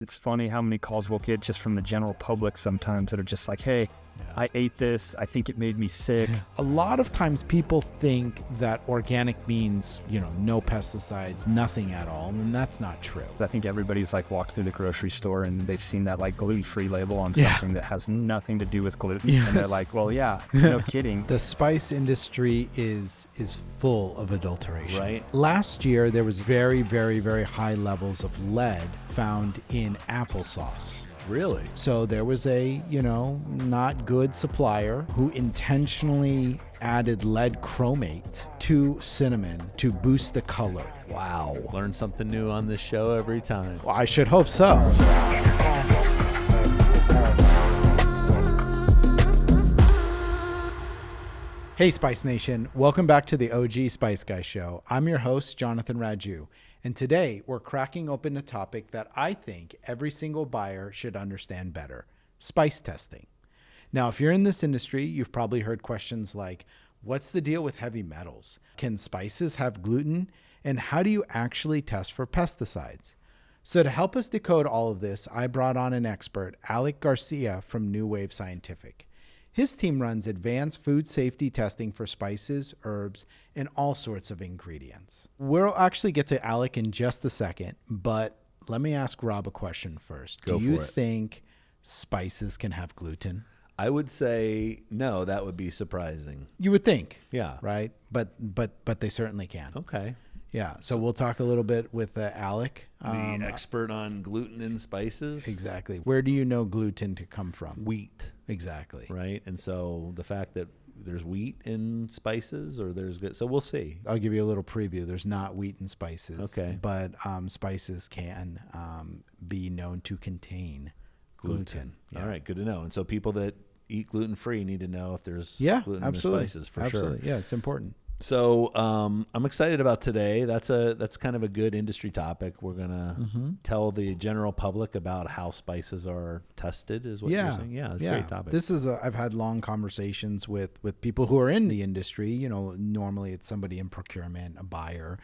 It's funny how many calls we'll get just from the general public sometimes that are just like, hey, I ate this. I think it made me sick. A lot of times people think that organic means, no pesticides, nothing at all. And that's not true. I think everybody's like walked through the grocery store and they've seen that like gluten-free label on something that has nothing to do with gluten. Yes. And they're like, well, yeah, no kidding. The spice industry is full of adulteration. Right. Last year, there was very, very, very high levels of lead found in applesauce. Really? So there was a, not good supplier who intentionally added lead chromate to cinnamon to boost the color. Wow. Learn something new on this show every time. Well, I should hope so. Hey, Spice Nation. Welcome back to the OG Spice Guy Show. I'm your host, Jonathan Raju. And today we're cracking open a topic that I think every single buyer should understand better: spice testing. Now, if you're in this industry, you've probably heard questions like, what's the deal with heavy metals? Can spices have gluten? And how do you actually test for pesticides? So to help us decode all of this, I brought on an expert, Alec Garcia from New Wave Scientific. His team runs advanced food safety testing for spices, herbs, and all sorts of ingredients. We'll actually get to Alec in just a second, but let me ask Rob a question first. Go Do you for it. think spices can have gluten? I would say no, that would be surprising. You would think, Yeah. right? But they certainly can. Okay. Yeah. So we'll talk a little bit with Alec. The expert on gluten and spices. Exactly. Where do you know gluten to come from? Wheat, Exactly. right? And so the fact that there's wheat in spices, or there's good, so we'll see. I'll give you a little preview. There's not wheat in spices. Okay. But spices can be known to contain gluten. Yeah. All right, good to know. And so people that eat gluten-free need to know if there's gluten absolutely. in their spices for Absolutely. sure. Yeah, it's important. So I'm excited about today. That's kind of a good industry topic. We're gonna tell the general public about how spices are tested. Is what you're saying? Yeah, it's a great topic. This is I've had long conversations with people who are in the industry. Normally it's somebody in procurement, a buyer.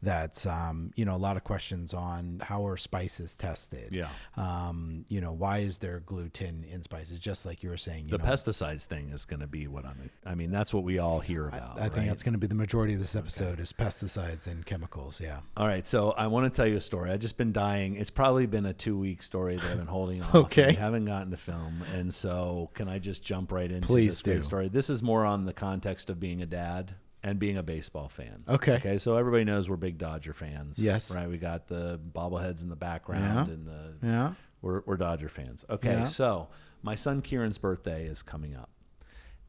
That's a lot of questions on how are spices tested. Yeah. Why is there gluten in spices? Just like you were saying. The pesticides thing is going to be what that's what we all hear about. I think that's going to be the majority of this episode is pesticides and chemicals. Yeah. All right. So I want to tell you a story. I've just been dying. It's probably been a 2-week story that I've been holding off. Okay. We haven't gotten to film. And so can I just jump right into Please this great do. story? This is more on the context of being a dad and being a baseball fan. Okay. Okay. So everybody knows we're big Dodger fans. Yes. Right. We got the bobbleheads in the background and Yeah. we're Dodger fans. Okay. Yeah. So my son Kieran's birthday is coming up,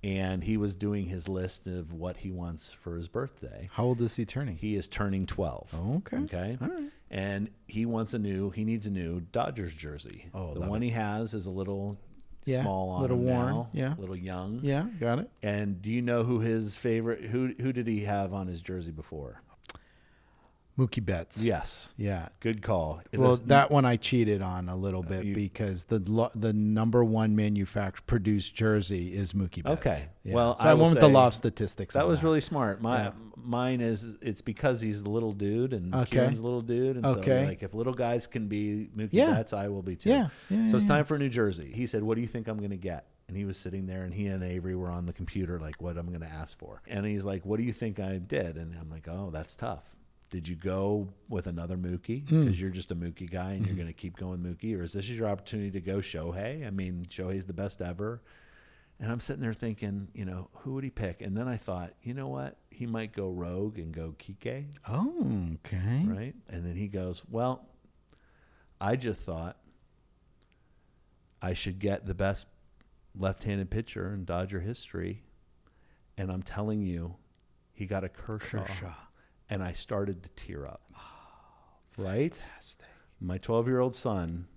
and he was doing his list of what he wants for his birthday. How old is he turning? He is turning 12. Okay. Okay. All right. And he needs a new Dodgers jersey. Oh, the love one he has is a little small on little him worn. now, Yeah. a little young. Yeah. Got it. And do you know who his favorite, who did he have on his jersey before? Mookie Betts. Yes. Yeah. Good call. That one I cheated on a little bit because the number one produced jersey is Mookie Betts. Okay. Yeah. Well, so I went with the law of statistics. That on was really smart. Mine is, it's because he's the little dude and Kieran's a little dude. And so like if little guys can be Mookie Betts, I will be too. Yeah. So it's time for a new jersey. He said, what do you think I'm going to get? And he was sitting there, and he and Avery were on the computer, like, what I'm going to ask for. And he's like, what do you think I did? And I'm like, oh, that's tough. Did you go with another Mookie because you're just a Mookie guy and you're going to keep going Mookie? Or is this your opportunity to go Shohei? I mean, Shohei's the best ever. And I'm sitting there thinking, who would he pick? And then I thought, you know what? He might go rogue and go Kike. Oh, okay. Right? And then he goes, well, I just thought I should get the best left-handed pitcher in Dodger history. And I'm telling you, he got a Kershaw. And I started to tear up. Right? Fantastic. My 12-year-old son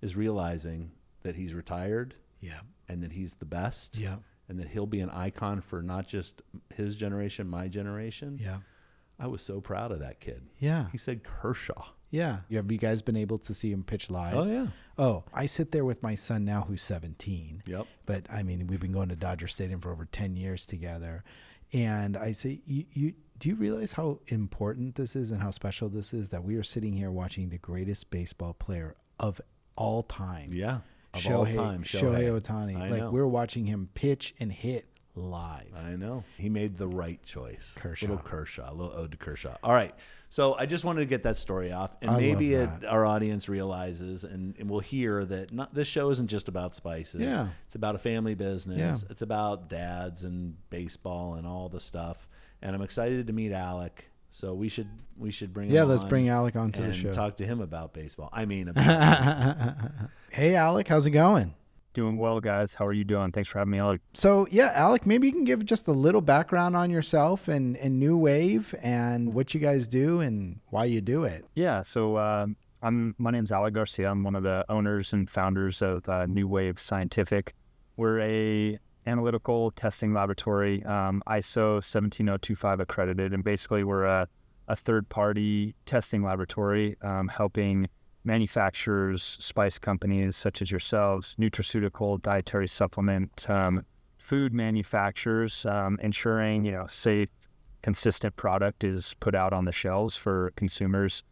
is realizing that he's retired. Yeah. And that he's the best. Yeah. And that he'll be an icon for not just his generation, my generation. Yeah. I was so proud of that kid. Yeah. He said Kershaw. Yeah. Have you guys been able to see him pitch live? Oh, yeah. Oh, I sit there with my son now who's 17. Yep. But, I mean, we've been going to Dodger Stadium for over 10 years together. And I say, do you realize how important this is and how special this is that we are sitting here watching the greatest baseball player of all time. Yeah. Of all time. Shohei Ohtani. I Like know. we're watching him pitch and hit live. I know. He made the right choice. Kershaw. A little ode to Kershaw. All right. So I just wanted to get that story off. And I maybe love that. our audience realizes and will hear that this show isn't just about spices. Yeah. It's about a family business. Yeah. It's about dads and baseball and all the stuff. And I'm excited to meet Alec. So we should bring him on. Let's bring Alec onto the and show. talk to him about baseball. I mean, about Hey, Alec, how's it going? Doing well, guys. How are you doing? Thanks for having me on. So, yeah, Alec, maybe you can give just a little background on yourself and New Wave and what you guys do and why you do it. Yeah, so my name's Alec Garcia. I'm one of the owners and founders of New Wave Scientific. We're a analytical testing laboratory, ISO 17025 accredited, and basically we're a third-party testing laboratory helping manufacturers, spice companies such as yourselves, nutraceutical, dietary supplement, food manufacturers, ensuring safe, consistent product is put out on the shelves for consumers.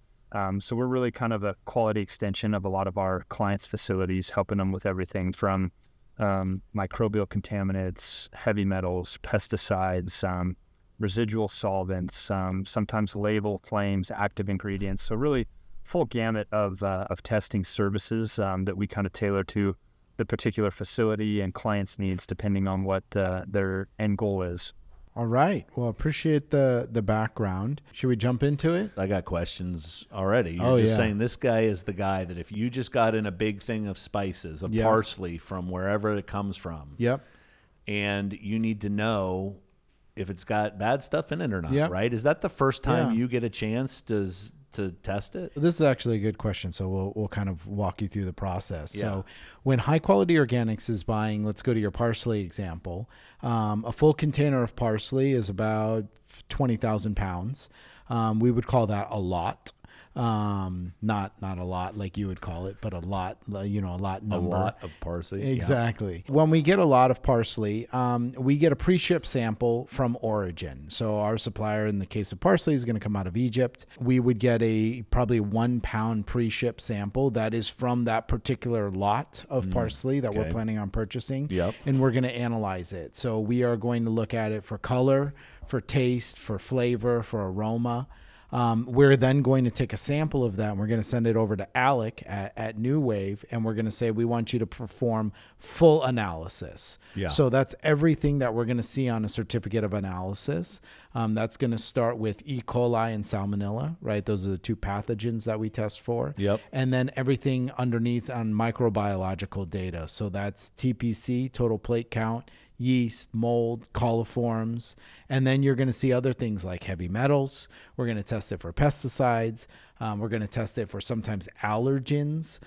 So we're really kind of a quality extension of a lot of our clients' facilities, helping them with everything from microbial contaminants, heavy metals, pesticides, residual solvents, sometimes label claims, active ingredients. So really full gamut of testing services that we kind of tailor to the particular facility and clients' needs depending on what their end goal is. All right. Well, appreciate the background. Should we jump into it? I got questions already. You're just saying this guy is the guy that if you just got in a big thing of spices, of parsley from wherever it comes from, and you need to know if it's got bad stuff in it or not, right? Is that the first time you get a chance to test it? This is actually a good question. So we'll kind of walk you through the process. So when High Quality Organics is buying, let's go to your parsley example. A full container of parsley is about 20,000 pounds. We would call that a lot. Not a lot like you would call it, but a lot, a lot number. A lot of parsley. Exactly. When we get a lot of parsley, we get a pre-ship sample from origin. So our supplier in the case of parsley is going to come out of Egypt. We would get probably 1 pound pre-ship sample that is from that particular lot of parsley that we're planning on purchasing. And we're going to analyze it. So we are going to look at it for color, for taste, for flavor, for aroma. We're then going to take a sample of that and we're going to send it over to Alec at New Wave, and we're going to say, we want you to perform full analysis. So that's everything that we're going to see on a certificate of analysis. That's going to start with E. coli and Salmonella, right? Those are the two pathogens that we test for. And then everything underneath on microbiological data. So that's TPC, total plate count, yeast, mold, coliforms, and then you're going to see other things like heavy metals. We're going to test it for pesticides. We're going to test it for sometimes allergens,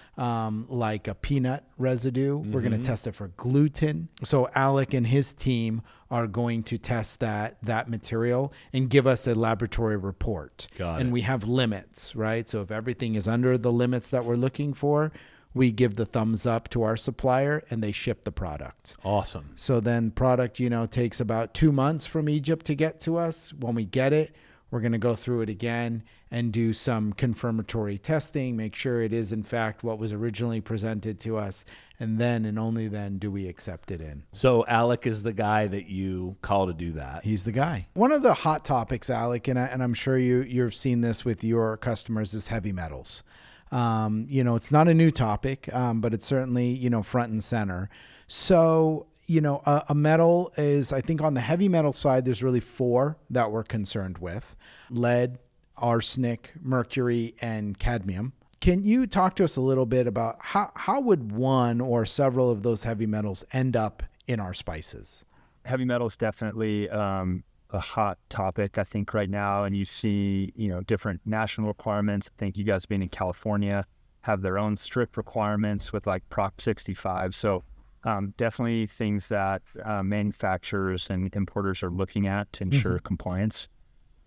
like a peanut residue. We're going to test it for gluten. So Alec and his team are going to test that material and give us a laboratory report. And we have limits, right? So if everything is under the limits that we're looking for, we give the thumbs up to our supplier and they ship the product. Awesome. So then product, takes about 2 months from Egypt to get to us. When we get it, we're going to go through it again and do some confirmatory testing, make sure it is in fact what was originally presented to us. And then and only then do we accept it in. So Alec is the guy that you call to do that. He's the guy. One of the hot topics, Alec, and I'm sure you've seen this with your customers, is heavy metals. It's not a new topic, but it's certainly, front and center. So, a metal is, I think on the heavy metal side, there's really 4 that we're concerned with: lead, arsenic, mercury, and cadmium. Can you talk to us a little bit about how would one or several of those heavy metals end up in our spices? Heavy metals definitely a hot topic, I think, right now. And you see, different national requirements. I think you guys being in California have their own strict requirements with like Prop 65. So definitely things that manufacturers and importers are looking at to ensure compliance.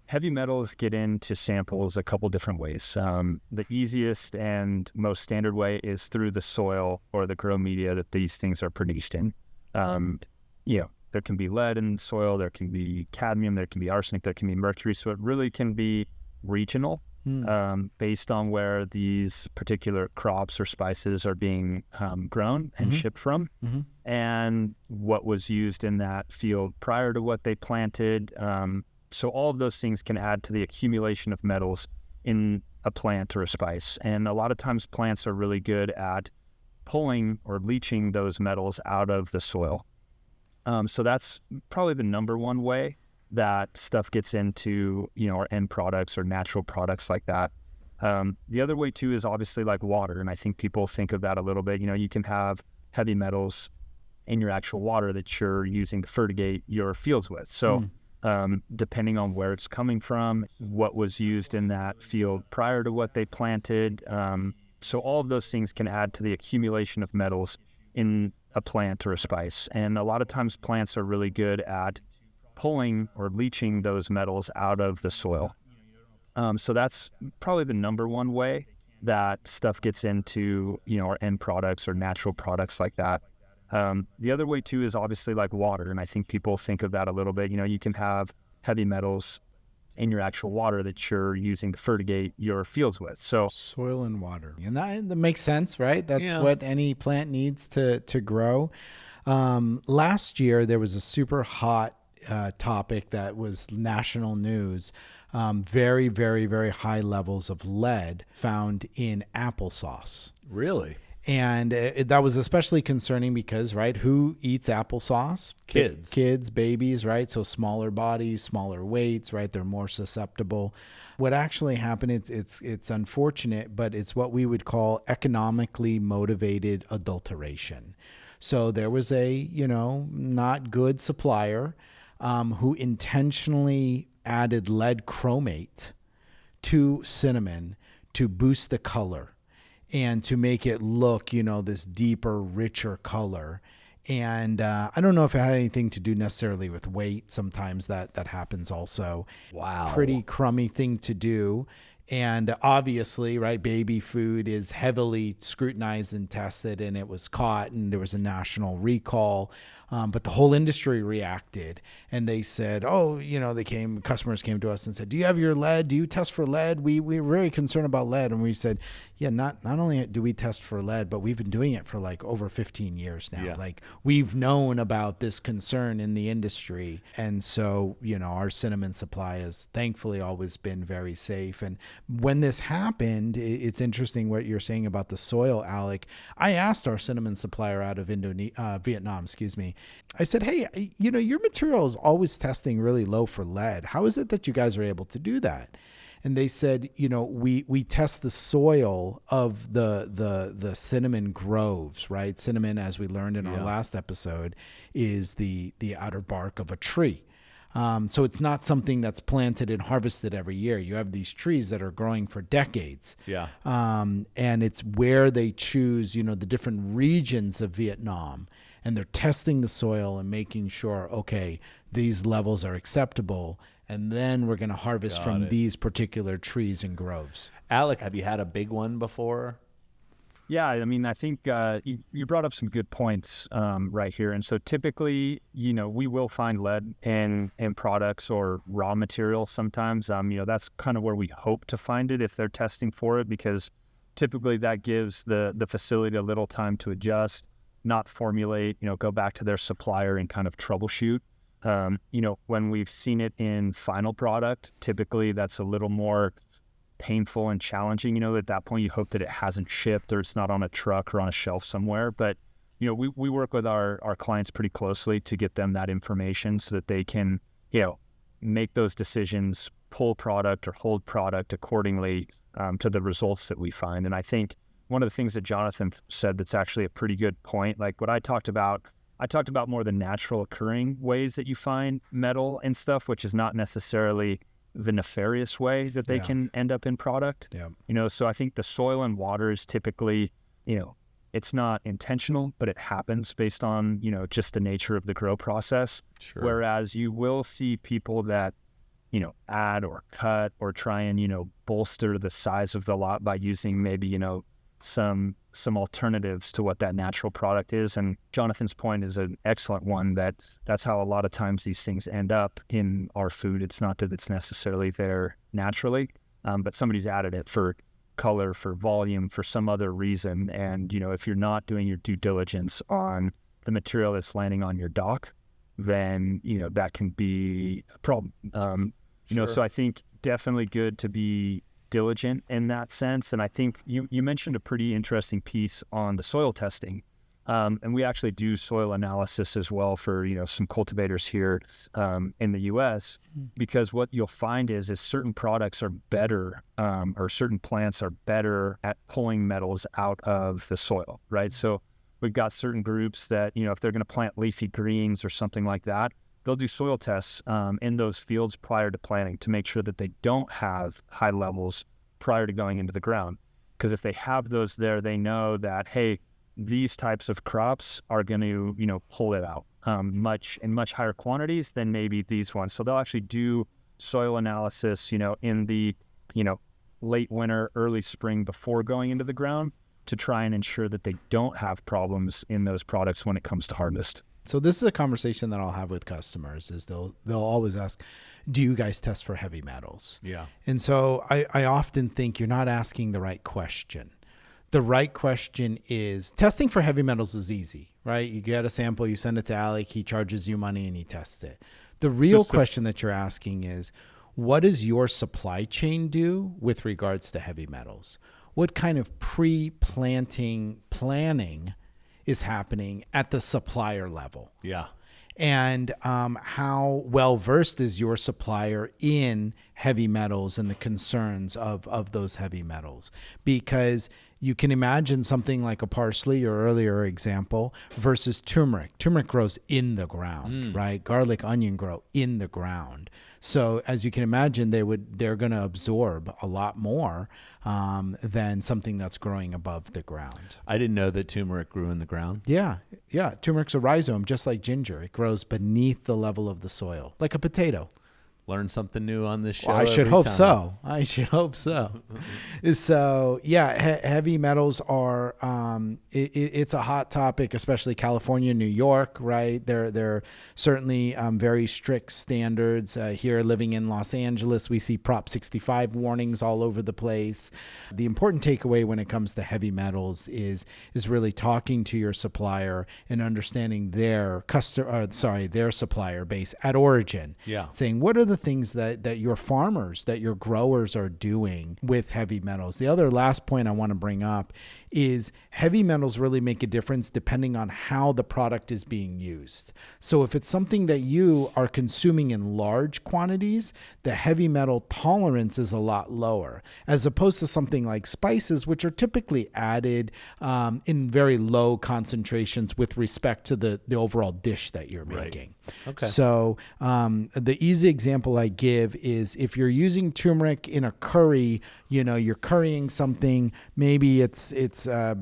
Heavy metals get into samples a couple different ways. The easiest and most standard way is through the soil or the grow media that these things are produced in. There can be lead in soil, there can be cadmium, there can be arsenic, there can be mercury. So it really can be regional based on where these particular crops or spices are being grown and shipped from, and what was used in that field prior to what they planted. So all of those things can add to the accumulation of metals in a plant or a spice. And a lot of times plants are really good at pulling or leaching those metals out of the soil. So that's probably the number one way that stuff gets into, our end products or natural products like that. The other way too is obviously like water. And I think people think of that a little bit. You can have heavy metals in your actual water that you're using to fertigate your fields with. So depending on where it's coming from, what was used in that field prior to what they planted. So all of those things can add to the accumulation of metals in a plant or a spice. And a lot of times plants are really good at pulling or leaching those metals out of the soil. So that's probably the number one way that stuff gets into, our end products or natural products like that. The other way too is obviously like water. And I think people think of that a little bit. You can have heavy metals in your actual water that you're using to fertigate your fields with. So soil and water. And that makes sense, right? That's what any plant needs to grow. Last year, there was a super hot topic that was national news. Very, very, very high levels of lead found in applesauce. Really? And that was especially concerning because, right, who eats applesauce? Kids, babies, right? So smaller bodies, smaller weights, right? They're more susceptible. What actually happened, it's unfortunate, but it's what we would call economically motivated adulteration. So there was a, not good supplier who intentionally added lead chromate to cinnamon to boost the color and to make it look, this deeper, richer color. And I don't know if it had anything to do necessarily with weight. Sometimes that happens also. Wow. Pretty crummy thing to do. And obviously, right, baby food is heavily scrutinized and tested, and it was caught, and there was a national recall. But the whole industry reacted, and they said, customers came to us and said, do you have your lead? Do you test for lead? We're very concerned about lead. And we said, yeah, not only do we test for lead, but we've been doing it for like over 15 years now. Yeah. Like we've known about this concern in the industry. And so, our cinnamon supply has thankfully always been very safe. And when this happened, it's interesting what you're saying about the soil, Alec. I asked our cinnamon supplier out of Vietnam, I said, hey, your material is always testing really low for lead. How is it that you guys are able to do that? And they said, we test the soil of the cinnamon groves, right? Cinnamon, as we learned in our last episode, is the outer bark of a tree. So it's not something that's planted and harvested every year. You have these trees that are growing for decades. Yeah. And it's where they choose, the different regions of Vietnam. And they're testing the soil and making sure, okay, these levels are acceptable. And then we're going to harvest from these particular trees and groves. Alec, have you had a big one before? Yeah, I think you brought up some good points right here. And so typically, we will find lead in products or raw materials sometimes. That's kind of where we hope to find it if they're testing for it, because typically that gives the facility a little time to adjust, not formulate, go back to their supplier and kind of troubleshoot. When we've seen it in final product, typically that's a little more painful and challenging. At that point you hope that it hasn't shipped or it's not on a truck or on a shelf somewhere. But, we work with our clients pretty closely to get them that information so that they can, make those decisions, pull product or hold product accordingly to the results that we find. And I think one of the things that Jonathan said that's actually a pretty good point, like what I talked about more the natural occurring ways that you find metal and stuff, which is not necessarily the nefarious way that they can end up in product. Yeah. So I think the soil and water is typically, it's not intentional, but it happens based on, just the nature of the grow process. Sure. Whereas you will see people that, add or cut or try and, bolster the size of the lot by using maybe, some alternatives to what that natural product is. And Jonathan's point is an excellent one, that's how a lot of times these things end up in our food. It's not that it's necessarily there naturally. but somebody's added it for color, for volume, for some other reason. And, if you're not doing your due diligence on the material that's landing on your dock, then, that can be a problem. So I think definitely good to be diligent in that sense. And I think you mentioned a pretty interesting piece on the soil testing. And we actually do soil analysis as well for, some cultivators here in the U.S. because what you'll find is certain products are better or certain plants are better at pulling metals out of the soil, right? So we've got certain groups that, if they're going to plant leafy greens or something like that, they'll do soil tests in those fields prior to planting to make sure that they don't have high levels prior to going into the ground. Because if they have those there, they know that, hey, these types of crops are going to, pull it out in much higher quantities than maybe these ones. So they'll actually do soil analysis, in the, late winter, early spring before going into the ground to try and ensure that they don't have problems in those products when it comes to harvest. So this is a conversation that I'll have with customers is they'll always ask, do you guys test for heavy metals? Yeah. And so I often think you're not asking the right question. The right question is testing for heavy metals is easy, right? You get a sample, you send it to Alec, he charges you money and he tests it. The real question that you're asking is, what does your supply chain do with regards to heavy metals? What kind of pre-planting planning is happening at the supplier level? Yeah. And how well-versed is your supplier in heavy metals and the concerns of those heavy metals? Because you can imagine something like a parsley, your earlier example, versus turmeric. Turmeric grows in the ground, right? Garlic, onion grow in the ground. So as you can imagine, they're going to absorb a lot more than something that's growing above the ground. I didn't know that turmeric grew in the ground. Yeah. Turmeric's a rhizome, just like ginger. It grows beneath the level of the soil, like a potato. Learn something new on this show. Well, I should hope so. So yeah, heavy metals are, it's a hot topic, especially California, New York, right? They're certainly very strict standards. Here living in Los Angeles, we see Prop 65 warnings all over the place. The important takeaway when it comes to heavy metals is really talking to your supplier and understanding their supplier base at origin. Yeah. Saying, what are the things that your farmers, that your growers are doing with heavy metals? The other last point I want to bring up is heavy metals really make a difference depending on how the product is being used. So if it's something that you are consuming in large quantities, the heavy metal tolerance is a lot lower, as opposed to something like spices, which are typically added in very low concentrations with respect to the overall dish that you're making. Okay. So the easy example I give is if you're using turmeric in a curry, you're currying something, maybe it's a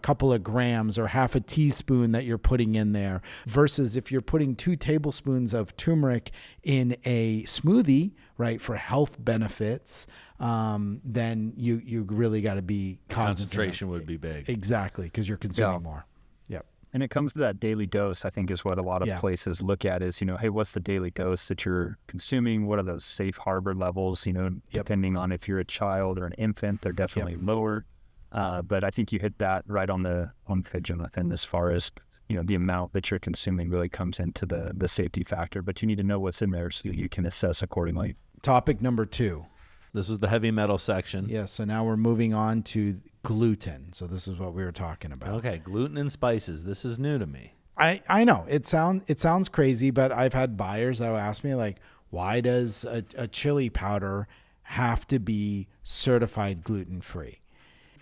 couple of grams or half a teaspoon that you're putting in there, versus if you're putting 2 tablespoons of turmeric in a smoothie, right, for health benefits, then you really got to be cognizant. Concentration would be big. Exactly, because you're consuming more. Yep. And it comes to that daily dose, I think, is what a lot of places look at is, hey, what's the daily dose that you're consuming? What are those safe harbor levels? Depending on if you're a child or an infant, they're definitely lower. But I think you hit that right on the head, Jonathan, as far as, the amount that you're consuming really comes into the safety factor. But you need to know what's in there so you can assess accordingly. Topic number 2. This was the heavy metal section. Yeah, so now we're moving on to gluten. So this is what we were talking about. Okay, gluten and spices. This is new to me. I know. It sounds crazy, but I've had buyers that will ask me, like, why does a chili powder have to be certified gluten-free?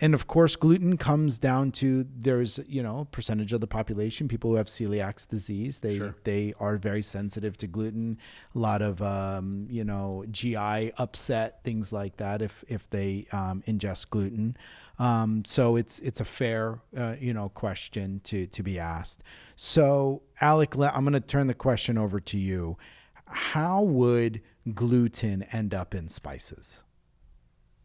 And of course, gluten comes down to there's, percentage of the population, people who have celiac disease. They are very sensitive to gluten. A lot of, GI upset, things like that if they ingest gluten. So it's a fair, question to be asked. So Alec, I'm going to turn the question over to you. How would gluten end up in spices?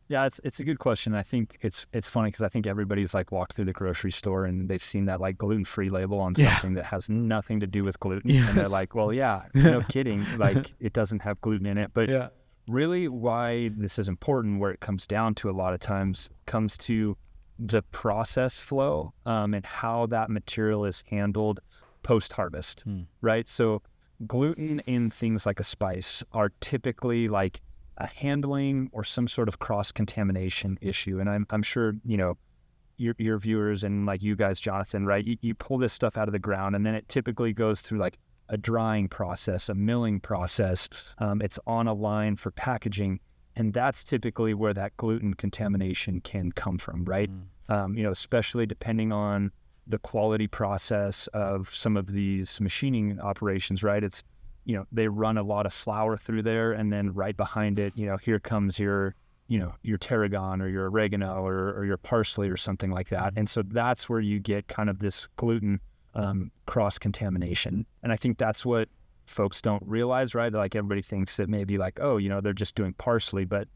Yeah, it's a good question. I think it's funny because I think everybody's like walked through the grocery store and they've seen that like gluten-free label on something that has nothing to do with gluten. Yes. And they're like, well, yeah, no kidding. Like it doesn't have gluten in it. But really why this is important, where it comes down to a lot of times, comes to the process flow and how that material is handled post-harvest, right? So gluten in things like a spice are typically like a handling or some sort of cross-contamination issue. And I'm sure, your viewers and like you guys, Jonathan, right? You pull this stuff out of the ground, and then it typically goes through like a drying process, a milling process. It's on a line for packaging, and that's typically where that gluten contamination can come from, right? Especially depending on the quality process of some of these machining operations, right? It's, they run a lot of flour through there, and then right behind it, here comes your tarragon or your oregano or your parsley or something like that. And so that's where you get kind of this gluten cross-contamination. And I think that's what folks don't realize, right? Like everybody thinks that maybe like, oh, they're just doing parsley, but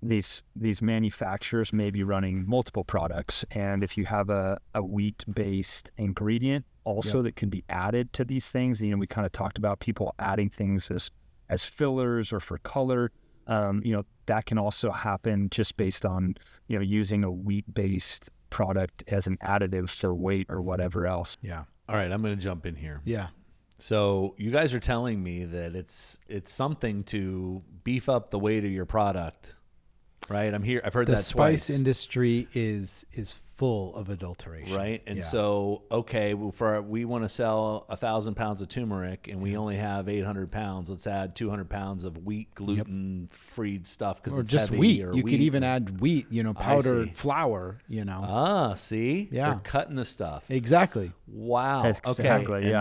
these manufacturers may be running multiple products. And if you have a wheat-based ingredient also that can be added to these things, we kind of talked about people adding things as fillers or for color. That can also happen just based on, using a wheat-based product as an additive for weight or whatever else. Yeah. All right, I'm going to jump in here. Yeah. So you guys are telling me that it's something to beef up the weight of your product, right? I've heard that twice. The spice industry is full of adulteration. Right. And so, okay, we want to sell 1,000 pounds of turmeric and we only have 800 pounds. Let's add 200 pounds of wheat gluten-free stuff because it's just heavy. wheat. Or you wheat. could even add wheat, powdered flour, see? Yeah. They're cutting the stuff. Exactly. Wow. Exactly, Okay. yeah.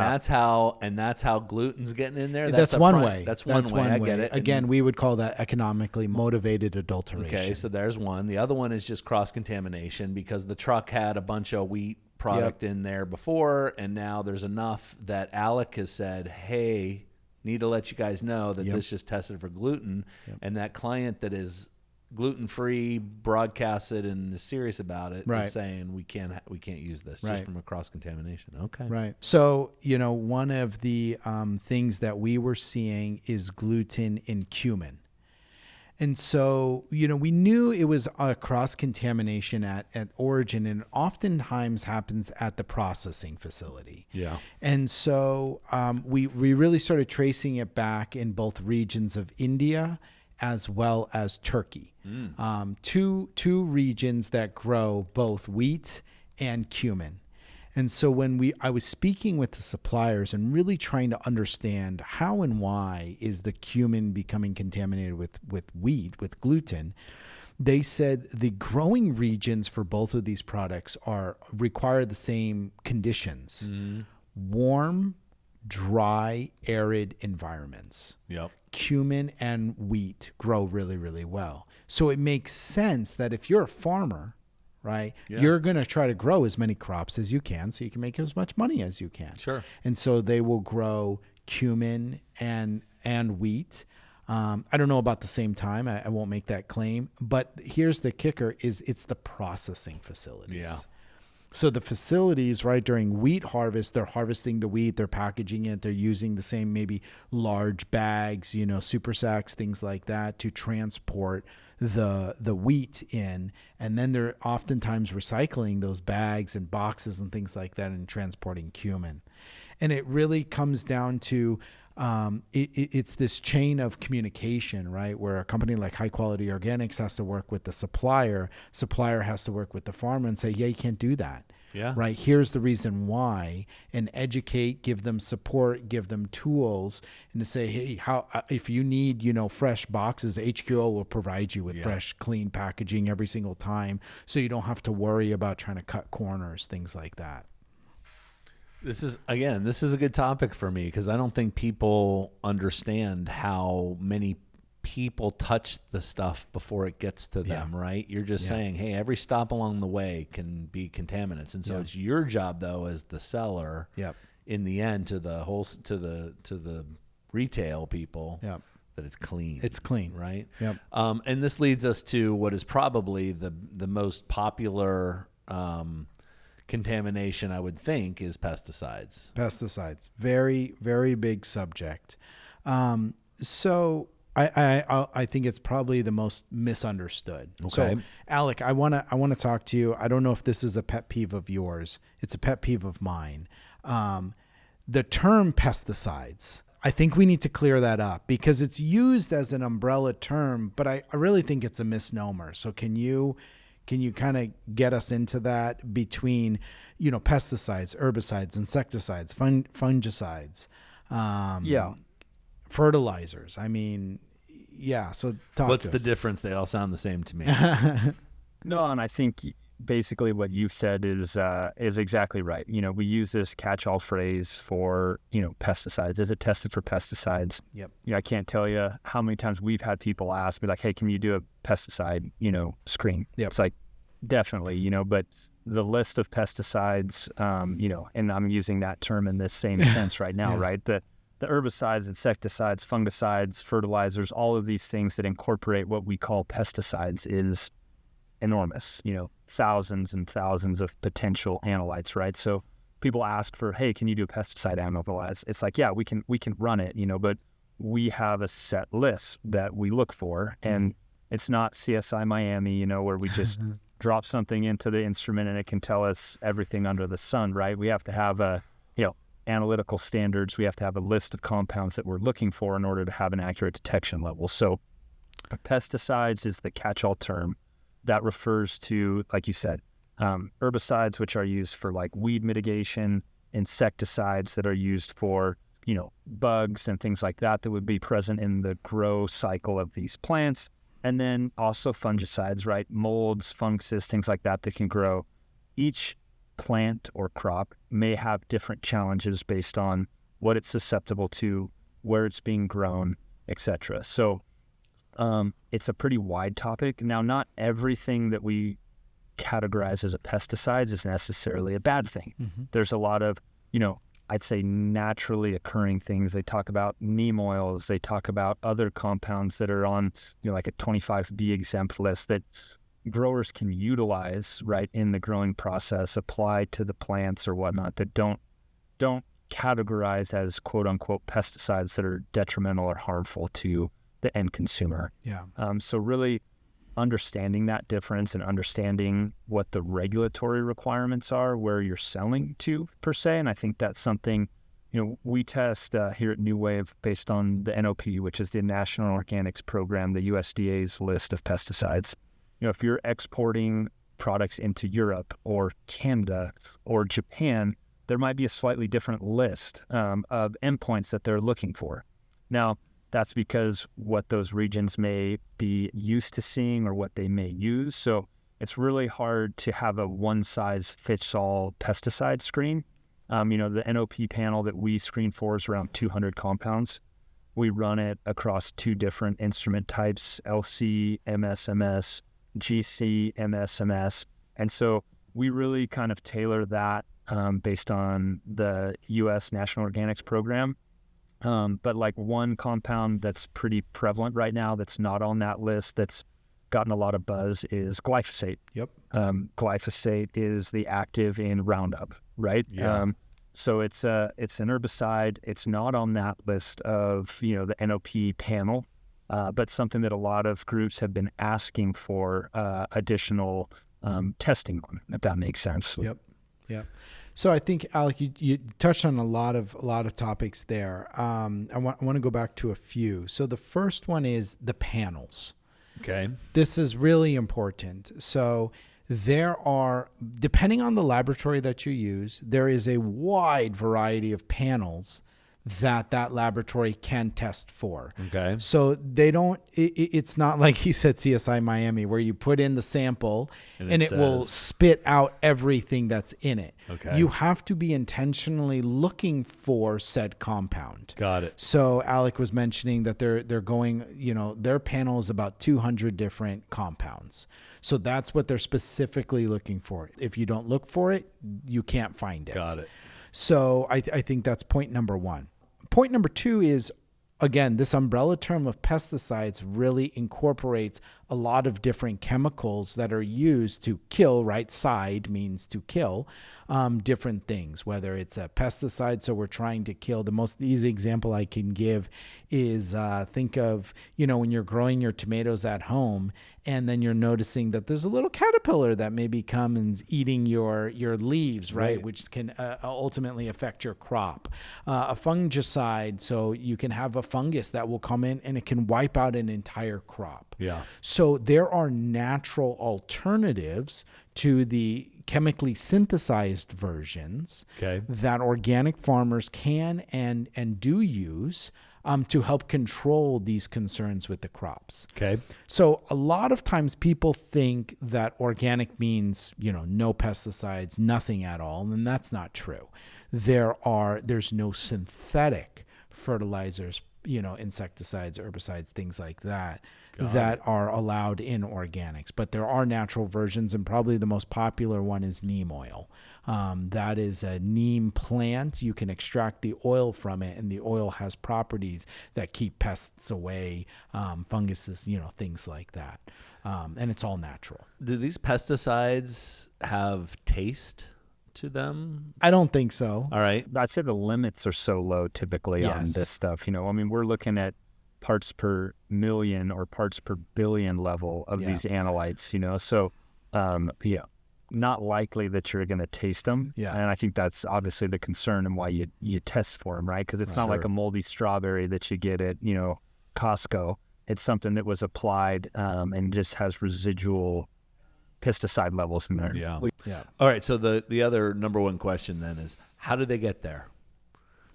And that's how gluten's getting in there. That's one way. That's one way. I get it. Again, we would call that economically motivated adulteration. Okay, so there's one. The other one is just cross-contamination because the truck had a bunch of wheat product in there before, and now there's enough that Alec has said, hey, need to let you guys know that this just tested for gluten, and that client that is gluten-free, broadcasted, and is serious about it is saying we can't use this just from a cross-contamination. Okay. Right. So, one of the things that we were seeing is gluten in cumin. And so, we knew it was a cross-contamination at origin, and oftentimes happens at the processing facility. Yeah. And so we really started tracing it back in both regions of India as well as Turkey. Two regions that grow both wheat and cumin. And so I was speaking with the suppliers and really trying to understand how and why is the cumin becoming contaminated with wheat, with gluten, they said the growing regions for both of these products require the same conditions. Warm, dry, arid environments. Yep. Cumin and wheat grow really, really well. So it makes sense that if you're a farmer, right, you're going to try to grow as many crops as you can so you can make as much money as you can. Sure. And so they will grow cumin and wheat. I don't know about the same time. I won't make that claim. But here's the kicker: it's the processing facilities. Yeah. So the facilities, right, during wheat harvest, they're harvesting the wheat, they're packaging it, they're using the same maybe large bags, super sacks, things like that to transport the wheat in. And then they're oftentimes recycling those bags and boxes and things like that and transporting cumin. And it really comes down to it's this chain of communication, right? Where a company like High Quality Organics has to work with the supplier has to work with the farmer and say, yeah, you can't do that. Yeah. Right. Here's the reason why, and educate, give them support, give them tools, and to say, hey, if you need, fresh boxes, HQO will provide you with fresh, clean packaging every single time. So you don't have to worry about trying to cut corners, things like that. This is a good topic for me because I don't think people understand how many people touch the stuff before it gets to them, right? You're just saying, hey, every stop along the way can be contaminants. And so it's your job though, as the seller, in the end to the retail people, that it's clean. It's clean. Right? Yep. And this leads us to what is probably the most popular contamination, I would think, is pesticides. Pesticides. Very, very big subject. So I think it's probably the most misunderstood. Okay. So, Alec, I wanna talk to you. I don't know if this is a pet peeve of yours. It's a pet peeve of mine. The term pesticides. I think we need to clear that up because it's used as an umbrella term, but I really think it's a misnomer. So can you kind of get us into that between, pesticides, herbicides, insecticides, fungicides, fertilizers? I mean, yeah. So what's the difference? They all sound the same to me. No, and I think basically what you've said is exactly right. We use this catch-all phrase for, pesticides. Is it tested for pesticides? Yep. I can't tell you how many times we've had people ask me like, hey, can you do a pesticide, screen? Yep. It's like, definitely, but the list of pesticides, and I'm using that term in this same sense right now, right? The herbicides, insecticides, fungicides, fertilizers, all of these things that incorporate what we call pesticides is enormous, thousands and thousands of potential analytes, right? So people ask for, hey, can you do a pesticide analyze? It's like, yeah, we can run it, but we have a set list that we look for, and it's not CSI Miami, where we just drop something into the instrument and it can tell us everything under the sun, right? We have to have analytical standards. We have to have a list of compounds that we're looking for in order to have an accurate detection level. So pesticides is the catch-all term that refers to, like you said, herbicides, which are used for like weed mitigation, insecticides that are used for, bugs and things like that would be present in the grow cycle of these plants. And then also fungicides, right? Molds, funguses, things like that can grow. Each plant or crop may have different challenges based on what it's susceptible to, where it's being grown, etc. So it's a pretty wide topic. Now, not everything that we categorize as a pesticide is necessarily a bad thing. Mm-hmm. There's a lot of, I'd say naturally occurring things. They talk about neem oils. They talk about other compounds that are on, like a 25B exempt list that growers can utilize, right, in the growing process, apply to the plants or whatnot, that don't categorize as quote unquote pesticides that are detrimental or harmful to the end consumer. Yeah. So really understanding that difference and understanding what the regulatory requirements are where you're selling to per se. And I think that's something, we test here at New Wave based on the NOP, which is the National Organics Program, the USDA's list of pesticides. If you're exporting products into Europe or Canada or Japan, there might be a slightly different list of endpoints that they're looking for. Now, that's because what those regions may be used to seeing or what they may use. So it's really hard to have a one-size-fits-all pesticide screen. The NOP panel that we screen for is around 200 compounds. We run it across two different instrument types, LC, MSMS, GC, MSMS. And so we really kind of tailor that based on the U.S. National Organics Program. But like one compound that's pretty prevalent right now that's not on that list that's gotten a lot of buzz is glyphosate. Yep. Glyphosate is the active in Roundup, right? Yeah. So it's an herbicide. It's not on that list of, the NOP panel, but something that a lot of groups have been asking for additional testing on, if that makes sense. Yep. Yep. So I think, Alec, you touched on a lot of topics there. I want to go back to a few. So the first one is the panels. Okay. This is really important. So there are, depending on the laboratory that you use, there is a wide variety of panels that laboratory can test for. Okay. So they don't, it's not like he said CSI Miami where you put in the sample and it will spit out everything that's in it. Okay. You have to be intentionally looking for said compound. Got it. So Alec was mentioning that they're going, their panel is about 200 different compounds. So that's what they're specifically looking for. If you don't look for it, you can't find it. Got it. So I think that's point number one. Point number two is again, this umbrella term of pesticides really incorporates a lot of different chemicals that are used to kill, right? Side means to kill different things, whether it's a pesticide. So we're trying to kill. The most easy example I can give is think of, when you're growing your tomatoes at home and then you're noticing that there's a little caterpillar that maybe comes eating your leaves, right? Which can ultimately affect your crop. A fungicide, so you can have a fungus that will come in and it can wipe out an entire crop. Yeah. So there are natural alternatives to the chemically synthesized versions that organic farmers can and do use to help control these concerns with the crops. Okay. So a lot of times people think that organic means, no pesticides, nothing at all, and that's not true. There's no synthetic fertilizers, insecticides, herbicides, things like that, that are allowed in organics. But there are natural versions, and probably the most popular one is neem oil. That is a neem plant. You can extract the oil from it, and the oil has properties that keep pests away, funguses, things like that. And it's all natural. Do these pesticides have taste to them? I don't think so. All right. I'd say the limits are so low typically on this stuff. We're looking at parts per million or parts per billion level of these analytes, So, not likely that you're going to taste them. Yeah. And I think that's obviously the concern and why you test for them, right? Because it's not like a moldy strawberry that you get at, Costco. It's something that was applied and just has residual pesticide levels in there. Yeah. All right. So the other number one question then is, how do they get there?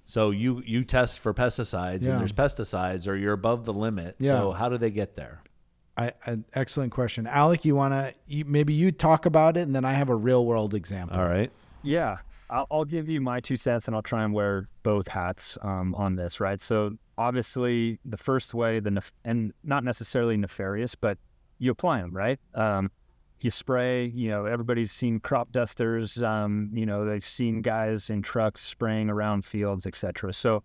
So you test for pesticides and there's pesticides, or you're above the limit. So how do they get there? Excellent question. Alec, maybe you talk about it, and then I have a real world example. All right. Yeah. I'll give you my 2 cents, and I'll try and wear both hats on this, right? So obviously the first way, and not necessarily nefarious, but you apply them, right? You spray, everybody's seen crop dusters, they've seen guys in trucks spraying around fields, etc. So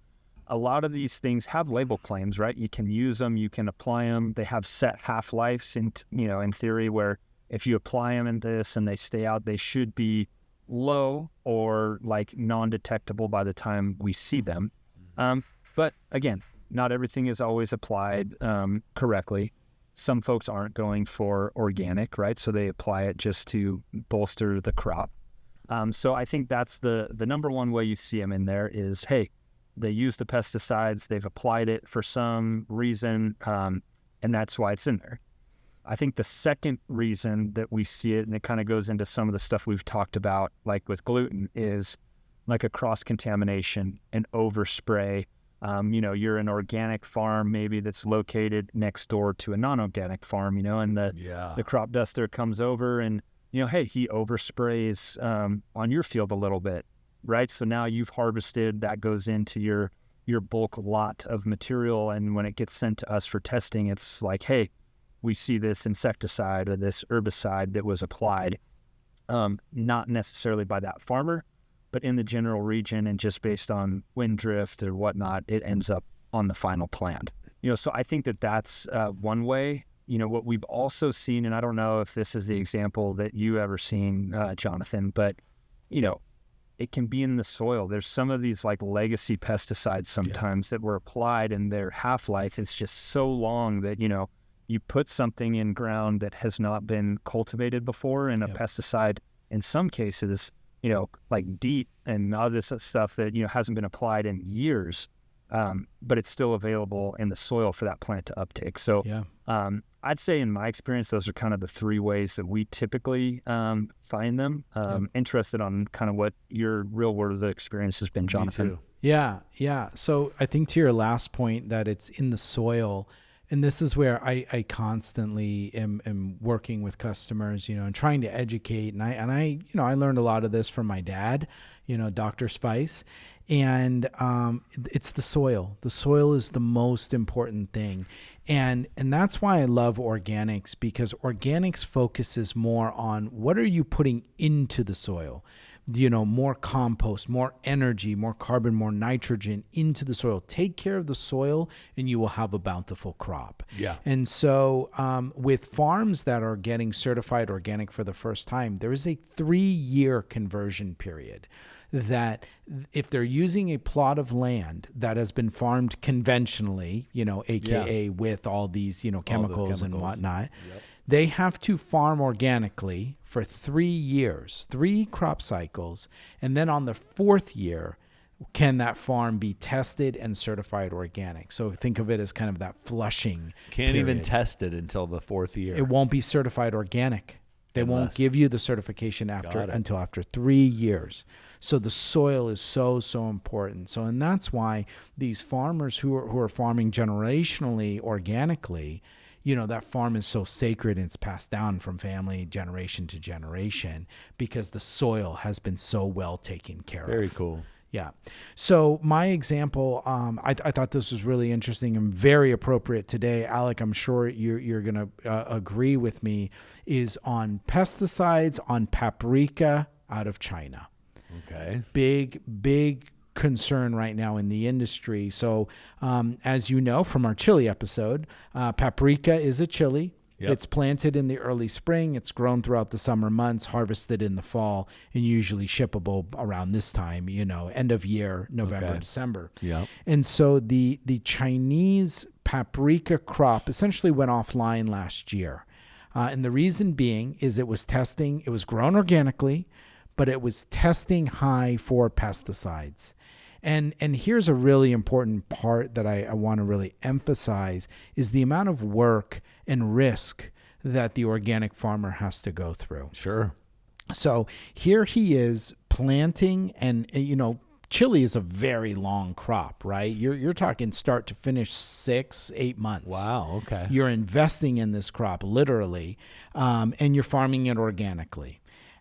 a lot of these things have label claims, right? You can use them, you can apply them. They have set half-lives in theory, where if you apply them in this and they stay out, they should be low or like non-detectable by the time we see them. But again, not everything is always applied correctly. Some folks aren't going for organic, right? So they apply it just to bolster the crop. So I think that's the number one way you see them in there is, hey, they use the pesticides, they've applied it for some reason, and that's why it's in there. I think the second reason that we see it, and it kind of goes into some of the stuff we've talked about, like with gluten, is like a cross-contamination, an overspray. You're an organic farm maybe that's located next door to a non-organic farm, and the crop duster comes over and, hey, he oversprays on your field a little bit, right? So now you've harvested, that goes into your bulk lot of material, and when it gets sent to us for testing, it's like, hey, we see this insecticide or this herbicide that was applied, not necessarily by that farmer, but in the general region, and just based on wind drift or whatnot, it ends up on the final plant. So I think that's one way. What we've also seen, and I don't know if this is the example that you ever seen, Jonathan, but, it can be in the soil. There's some of these like legacy pesticides sometimes that were applied, and their half-life is just so long that, you put something in ground that has not been cultivated before, and a pesticide in some cases, like DEET and all this stuff that, hasn't been applied in years, but it's still available in the soil for that plant to uptake. So I'd say in my experience, those are kind of the 3 ways that we typically find them. Interested on kind of what your real world experience has been, Jonathan. Me too. Yeah. So I think to your last point that it's in the soil, and this is where I constantly am working with customers, and trying to educate. And I learned a lot of this from my dad, Dr. Spice. And it's the soil. The soil is the most important thing. And that's why I love organics, because organics focuses more on what are you putting into the soil. more compost, more energy, more carbon, more nitrogen into the soil. Take care of the soil and you will have a bountiful crop. Yeah. And so with farms that are getting certified organic for the first time, there is a 3-year conversion period that if they're using a plot of land that has been farmed conventionally, AKA with all these, chemicals and whatnot, they have to farm organically for 3 years, 3 crop cycles. And then on the 4th year, can that farm be tested and certified organic? So think of it as kind of that flushing Can't even test it until the 4th year. It won't be certified organic. They won't give you the certification until after 3 years. So the soil is so important. So, and that's why these farmers who are farming generationally organically, that farm is so sacred and it's passed down from family generation to generation because the soil has been so well taken care of. Very cool. Yeah. So my example, I thought this was really interesting and very appropriate today. Alec, I'm sure you're going to agree with me, is on pesticides on paprika out of China. Okay. Big concern right now in the industry. So as you know from our chili episode, paprika is a chili. Yep. It's planted in the early spring. It's grown throughout the summer months, harvested in the fall, and usually shippable around this time, end of year, November, December. Yep. And so the Chinese paprika crop essentially went offline last year. And the reason being is it was grown organically, but it was testing high for pesticides. And here's a really important part that I want to really emphasize is the amount of work and risk that the organic farmer has to go through. Sure. So here he is planting, and chili is a very long crop, right? You're talking start to finish 6-8 months. Wow. Okay. You're investing in this crop literally, and you're farming it organically.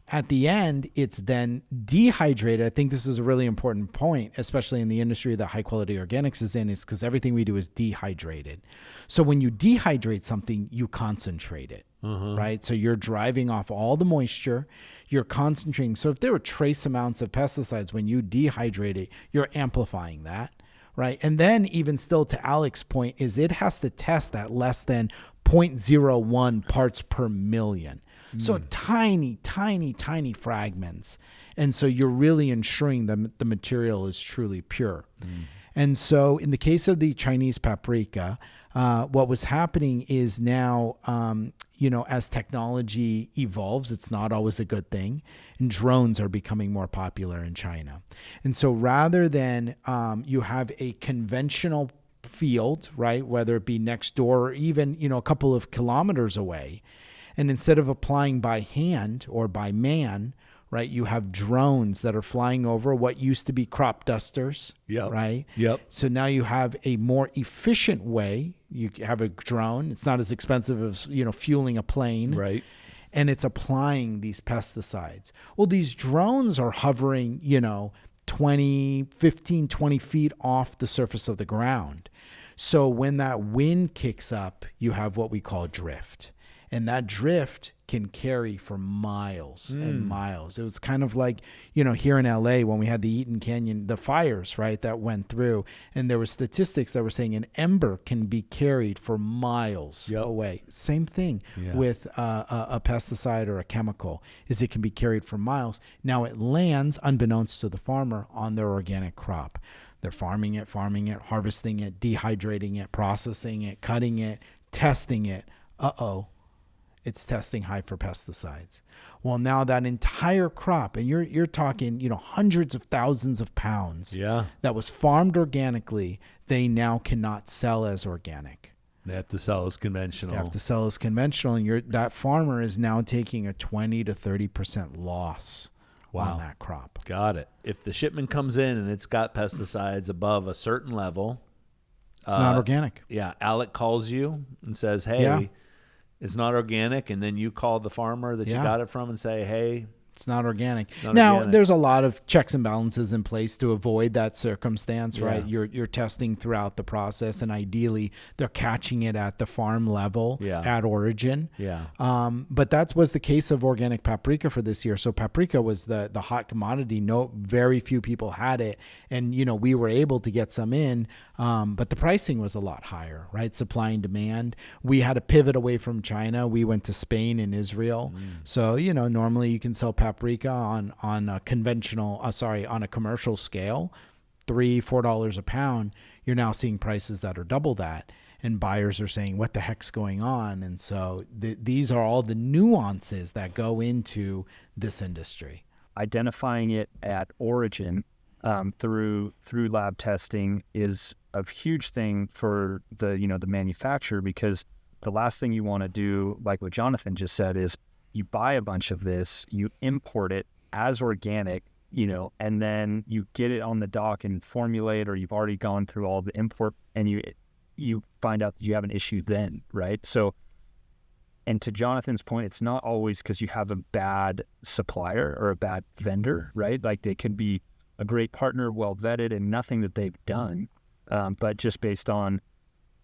At the end, it's then dehydrated. I think this is a really important point, especially in the industry that high quality organics is in, is because everything we do is dehydrated. So when you dehydrate something, you concentrate it, right? So you're driving off all the moisture, you're concentrating. So if there were trace amounts of pesticides, when you dehydrate it, you're amplifying that, right? And then even still to Alec's point is it has to test at less than 0.01 parts per million. So tiny fragments. And so you're really ensuring that the material is truly pure. And so in the case of the Chinese paprika, what was happening is now, as technology evolves, it's not always a good thing. And drones are becoming more popular in China. And so rather than you have a conventional field, right, whether it be next door or even, a couple of kilometers away, and instead of applying by hand or by man, right, you have drones that are flying over what used to be crop dusters, right? Yep. So now you have a more efficient way. You have a drone. It's not as expensive as, fueling a plane. Right. And it's applying these pesticides. Well, these drones are hovering, 15, 20 feet off the surface of the ground. So when that wind kicks up, you have what we call drift. And that drift can carry for miles and miles. It was kind of like, here in LA when we had the Eaton Canyon, the fires, right, that went through. And there were statistics that were saying an ember can be carried for miles away. Same thing with a pesticide or a chemical, is it can be carried for miles. Now it lands, unbeknownst to the farmer, on their organic crop. They're farming it, harvesting it, dehydrating it, processing it, cutting it, testing it. It's testing high for pesticides. Well, now that entire crop, and you're talking, hundreds of thousands of pounds that was farmed organically, they now cannot sell as organic. They have to sell as conventional. And that farmer is now taking a 20 to 30% loss on that crop. Got it. If the shipment comes in and it's got pesticides above a certain level, it's not organic. Yeah. Alec calls you and says, hey, it's not organic. And then you call the farmer that you got it from and say, hey, It's not organic. not Now, organic. there's a lot of checks and balances in place to avoid that circumstance, Yeah. right? You're testing throughout the process, and ideally, they're catching it at the farm level, Yeah. at origin. Yeah. But that was the case of organic paprika for this year. So paprika was the hot commodity. Very few people had it, and we were able to get some in, but the pricing was a lot higher, right? Supply and demand. We had to pivot away from China. We went to Spain and Israel. So normally you can sell paprika on a on a commercial scale, $3-4 a pound. You're now seeing prices that are double that, and buyers are saying, what the heck's going on? And so these are all the nuances that go into this industry. Identifying it at origin through lab testing is a huge thing for the manufacturer, because the last thing you want to do, like what Jonathan just said, is you buy a bunch of this, you import it as organic, and then you get it on the dock and formulate, or you've already gone through all the import, and you find out that you have an issue then, right? So, and to Jonathan's point, it's not always because you have a bad supplier or a bad vendor, right? Like, they could be a great partner, well vetted, and nothing that they've done, but just based on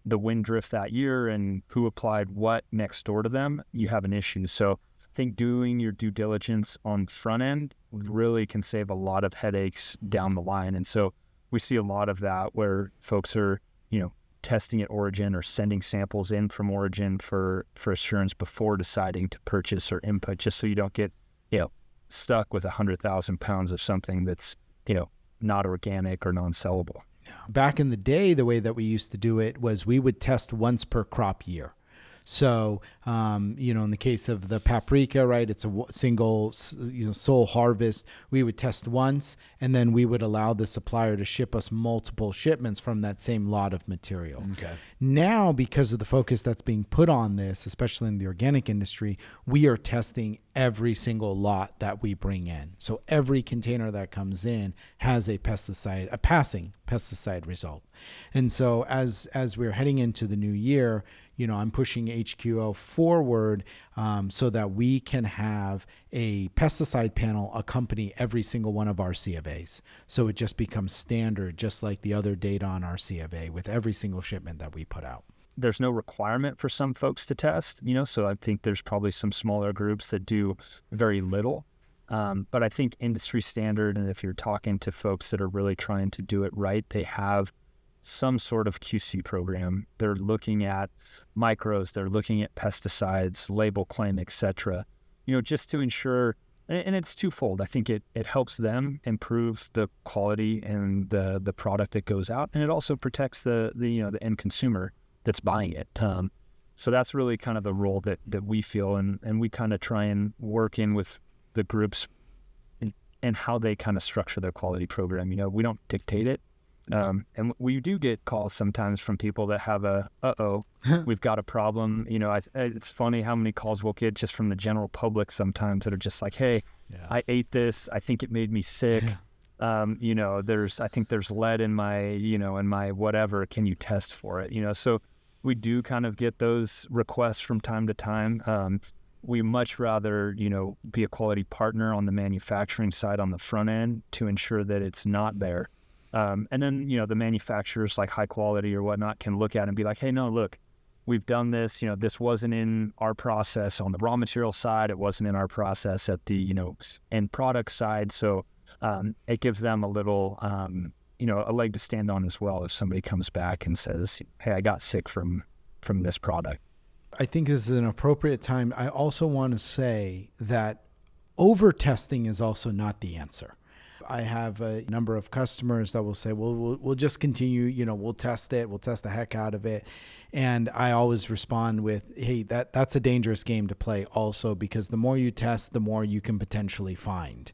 the wind drift that year and who applied what next door to them, you have an issue. So I think doing your due diligence on front end really can save a lot of headaches down the line. And so we see a lot of that where folks are, testing at origin or sending samples in from origin for assurance before deciding to purchase or input, just so you don't get, stuck with 100,000 pounds of something that's, not organic or non-sellable. Back in the day, the way that we used to do it was we would test once per crop year. So, in the case of the paprika, right, it's a single, sole harvest. We would test once, and then we would allow the supplier to ship us multiple shipments from that same lot of material. Okay. Now, because of the focus that's being put on this, especially in the organic industry, we are testing every single lot that we bring in. So every container that comes in has a passing pesticide result. And so as we're heading into the new year, I'm pushing HQO forward so that we can have a pesticide panel accompany every single one of our CFAs. So it just becomes standard, just like the other data on our CFA with every single shipment that we put out. There's no requirement for some folks to test, so I think there's probably some smaller groups that do very little. But I think industry standard, and if you're talking to folks that are really trying to do it right, they have some sort of QC program. They're looking at micros, they're looking at pesticides, label claim, etc. Just to ensure, and it's twofold. I think it helps them improve the quality and the product that goes out, and it also protects the end consumer that's buying it. So that's really kind of the role that we feel, and we kind of try and work in with the groups and how they kind of structure their quality program. We don't dictate it. And we do get calls sometimes from people that have we've got a problem. It's funny how many calls we'll get just from the general public sometimes that are just like, hey, I ate this, I think it made me sick. I think there's lead in my, in my whatever, can you test for it? So we do kind of get those requests from time to time. We much rather, be a quality partner on the manufacturing side on the front end to ensure that it's not there. And then, the manufacturers like High Quality or whatnot can look at it and be like, hey, no, look, we've done this, this wasn't in our process on the raw material side. It wasn't in our process at the, end product side. So it gives them a little, a leg to stand on as well if somebody comes back and says, hey, I got sick from this product. I think this is an appropriate time. I also want to say that over-testing is also not the answer. I have a number of customers that will say, well, we'll just continue, we'll test it. We'll test the heck out of it. And I always respond with, hey, that's a dangerous game to play also, because the more you test, the more you can potentially find.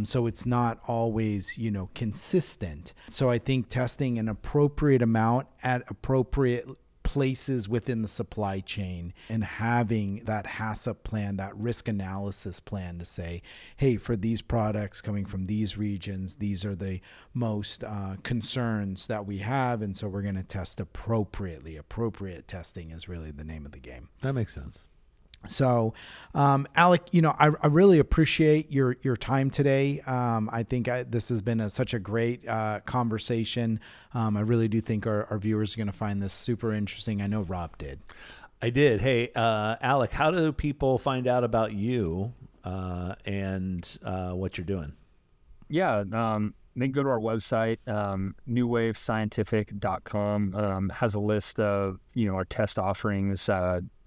So it's not always, consistent. So I think testing an appropriate amount at appropriate places within the supply chain and having that HACCP plan, that risk analysis plan to say, hey, for these products coming from these regions, these are the most concerns that we have. And so we're going to test appropriately. Appropriate testing is really the name of the game. That makes sense. So, Alec, I really appreciate your time today. I think this has been such a great conversation. I really do think our viewers are going to find this super interesting. I know Rob did. I did. Hey, Alec, how do people find out about you and what you're doing? Yeah, they can go to our website, newwavescientific.com. Has a list of, our test offerings,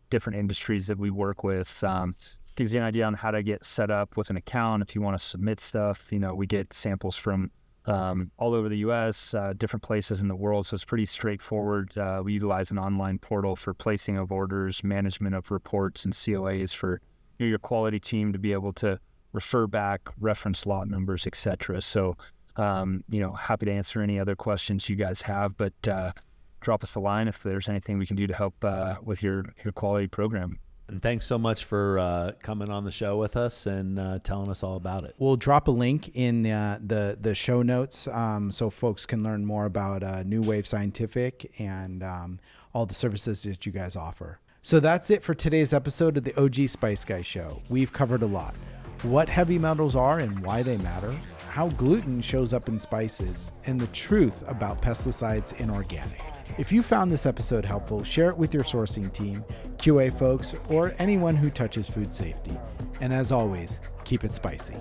different industries that we work with. Gives you an idea on how to get set up with an account if you want to submit stuff. We get samples from all over the U.S., different places in the world, so it's pretty straightforward. We utilize an online portal for placing of orders, management of reports and COAs for your quality team to be able to refer back, reference lot numbers, etc. So, happy to answer any other questions you guys have, but drop us a line if there's anything we can do to help with your quality program. And thanks so much for coming on the show with us and telling us all about it. We'll drop a link in the show notes so folks can learn more about New Wave Scientific and all the services that you guys offer. So that's it for today's episode of the OG Spice Guy Show. We've covered a lot. What heavy metals are and why they matter, how gluten shows up in spices, and the truth about pesticides in organic. If you found this episode helpful, share it with your sourcing team, QA folks, or anyone who touches food safety. And as always, keep it spicy.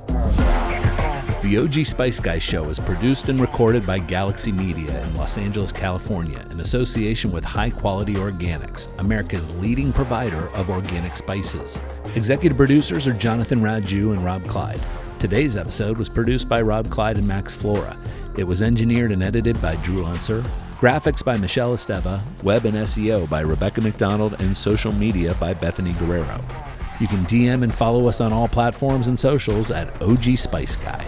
The OG Spice Guy Show is produced and recorded by Galaxy Media in Los Angeles, California, in association with High Quality Organics, America's leading provider of organic spices. Executive producers are Jonathan Raju and Rob Clyde. Today's episode was produced by Rob Clyde and Max Flora. It was engineered and edited by Drew Unser. Graphics by Michelle Esteva, web and SEO by Rebecca McDonald, and social media by Bethany Guerrero. You can DM and follow us on all platforms and socials at OG Spice Guy.